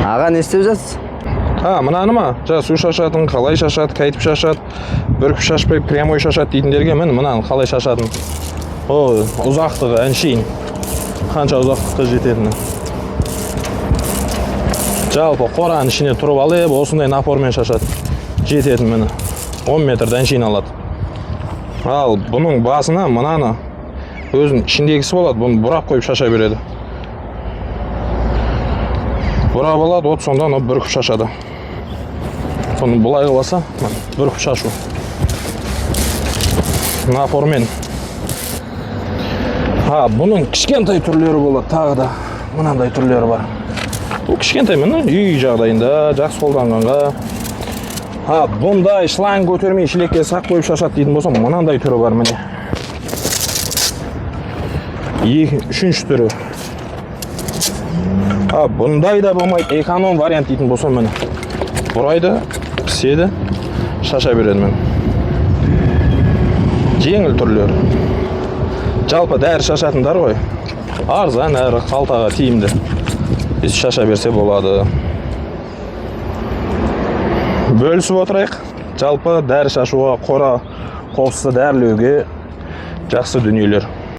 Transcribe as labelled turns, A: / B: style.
A: Аға, не істеп жатсыз?
B: Мынаны ма? Су шашатын, қалай шашады, қайтып шашады, бүркіп шашпай прямой шашады дейтіндерге мен мынаны қалай шашатын. О, ұзақтығы әншейін. Қанша ұзақтыққа жететіні. Жалпы қораның ішіне тұрып алып, осындай напормен шашады. Жететін мені. 10 метрді әншейін алады. Ал бұның басына мынаны өзінің ішіндегісі болады, бұны бұрап қойып шаша береді. Бұрап алады, от сонда бүркіп шашады. Соны бұлай қыласа, бүркіп шашу. Напормен. Бұның кішкентай түрлері болады, тағы да мынандай түрлері бар. Бұл кішкентай мені үй жағдайында жақсы қолданғанға. Бұндай шланг көтермей шелекке сақ қойып шашады дейтін болсам, мынандай түрі бар міне. Үшінші түрі. Бұндай да болмайды, эконом вариант дейтін болсам міне. Бұрайды, піседі, шаша береді мен. Жеңіл түрлері. Жалпы дәрі шашатындар ғой. Арзан әрі қалтаға тиімді. Біз шаша берсе болады. Бөлісіп отырайық. Жалпы дәрі шашуға, қора қоқысты дәрілеуге жақсы дүниелер.